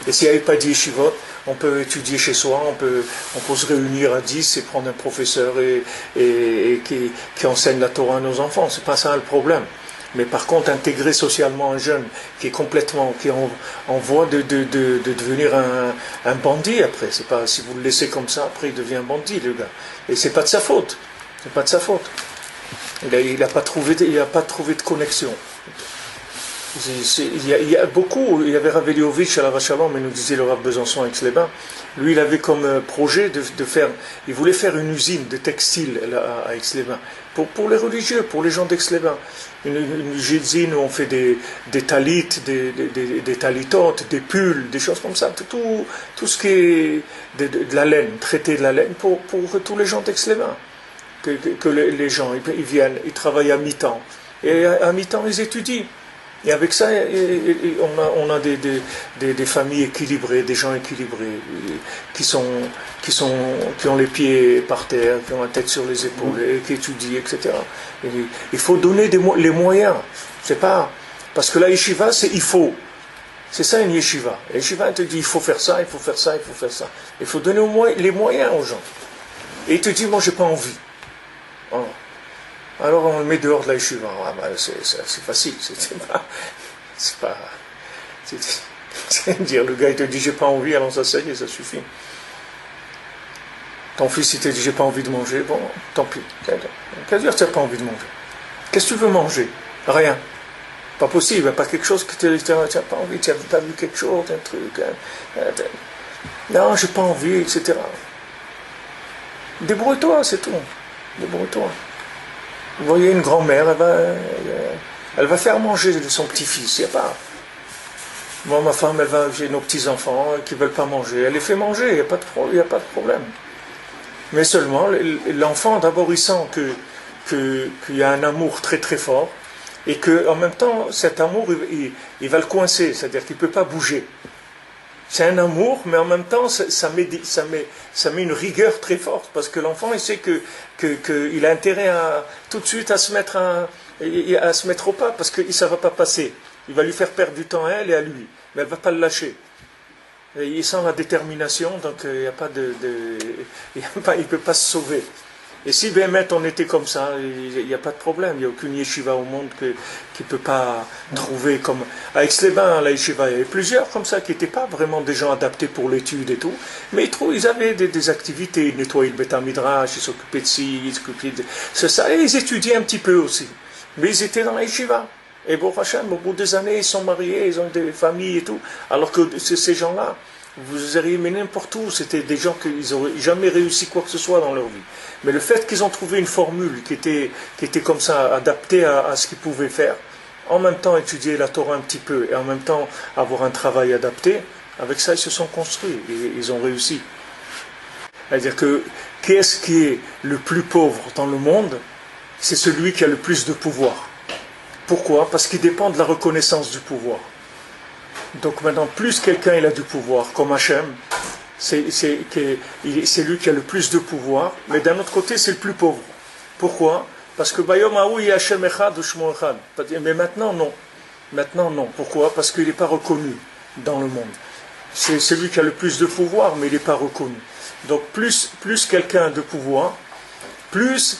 Et s'il n'y avait pas de yeshivot, on peut étudier chez soi, on peut se réunir à 10 et prendre un professeur et qui enseigne la Torah à nos enfants. C'est pas ça le problème. Mais par contre, intégrer socialement un jeune qui est complètement, qui est en voie de devenir un bandit après. C'est pas, si vous le laissez comme ça, après il devient un bandit, le gars. Et c'est pas de sa faute. C'est pas de sa faute. Il n'a pas trouvé de connexion. Il y a beaucoup, il y avait Rav Eliovitch à la Vachalom, mais nous disait le Rav Besançon à Aix-les-Bains. Lui, il avait comme projet de faire, il voulait faire une usine de textile à Aix-les-Bains. Pour les religieux, pour les gens d'Aix-les-Bains. Une usine où on fait des talit, des talitotes, des pulls, des choses comme ça. Tout ce qui est de la laine, traité de la laine pour tous les gens d'Aix-les-Bains. Que les gens, ils viennent, ils travaillent à mi-temps. Et à mi-temps, ils étudient. Et avec ça, on a des familles équilibrées, des gens équilibrés, qui ont les pieds par terre, qui ont la tête sur les épaules, et qui étudient, etc. Et il faut donner les moyens. C'est pas, parce que la yeshiva, c'est il faut. C'est ça une yeshiva. La yeshiva, elle te dit, il faut faire ça, il faut faire ça, il faut faire ça. Il faut donner les moyens aux gens. Et il te dit, moi, j'ai pas envie. Voilà. Alors on le met dehors de la yeshiva. Ah, bah, c'est facile. C'est dire, le gars il te dit j'ai pas envie, alors ça y est, ça suffit. Ton fils il te dit j'ai pas envie de manger, bon, tant pis. Qu'est-ce que dire tu n'as pas envie de manger? Qu'est-ce que tu veux manger? Rien. Pas possible, pas quelque chose que tu n'as pas envie, tu n'as pas vu quelque chose, un truc. Non, j'ai pas envie, etc. Débrouille-toi, c'est tout. Débrouille-toi. Vous voyez une grand-mère, elle va faire manger son petit-fils, il n'y a pas. Moi, ma femme, j'ai nos petits-enfants qui ne veulent pas manger, elle les fait manger, il n'y a pas de problème. Mais seulement, l'enfant, d'abord, il sent qu'il y a un amour très très fort, et qu'en même temps, cet amour, il va le coincer, c'est-à-dire qu'il ne peut pas bouger. C'est un amour, mais en même temps, ça met une rigueur très forte, parce que l'enfant, il sait qu'il a intérêt tout de suite à se mettre au pas, parce que ça ne va pas passer. Il va lui faire perdre du temps à elle et à lui, mais elle ne va pas le lâcher. Et il sent la détermination, donc il ne peut pas se sauver. Et si Bémet on était comme ça, il n'y a pas de problème, il n'y a aucune yeshiva au monde qui ne peut pas trouver comme... À Aix-les-Bains, la yeshiva, il y avait plusieurs comme ça qui n'étaient pas vraiment des gens adaptés pour l'étude et tout, mais ils avaient des activités, ils nettoyaient le Beth Midrash, ils s'occupaient de ci, ils s'occupaient de... C'est ça, et ils étudiaient un petit peu aussi. Mais ils étaient dans la yeshiva. Et bon, Hachem, au bout des années, ils sont mariés, ils ont des familles et tout, alors que ces gens-là, vous auriez mis n'importe où, c'était des gens qui n'auraient jamais réussi quoi que ce soit dans leur vie. Mais le fait qu'ils ont trouvé une formule qui était comme ça, adaptée à ce qu'ils pouvaient faire, en même temps étudier la Torah un petit peu, et en même temps avoir un travail adapté, avec ça ils se sont construits, et ils ont réussi. C'est-à-dire que, qui est-ce qui est le plus pauvre dans le monde? C'est celui qui a le plus de pouvoir. Pourquoi? Parce qu'il dépend de la reconnaissance du pouvoir. Donc maintenant, plus quelqu'un il a du pouvoir, comme Hachem, c'est lui qui a le plus de pouvoir, mais d'un autre côté, c'est le plus pauvre. Pourquoi? Parce que Bayom Aoui Hachem Echad ou Shmo Echad. Mais maintenant, non. Maintenant, non. Pourquoi? Parce qu'il n'est pas reconnu dans le monde. C'est celui qui a le plus de pouvoir, mais il n'est pas reconnu. Donc, plus quelqu'un a de pouvoir, plus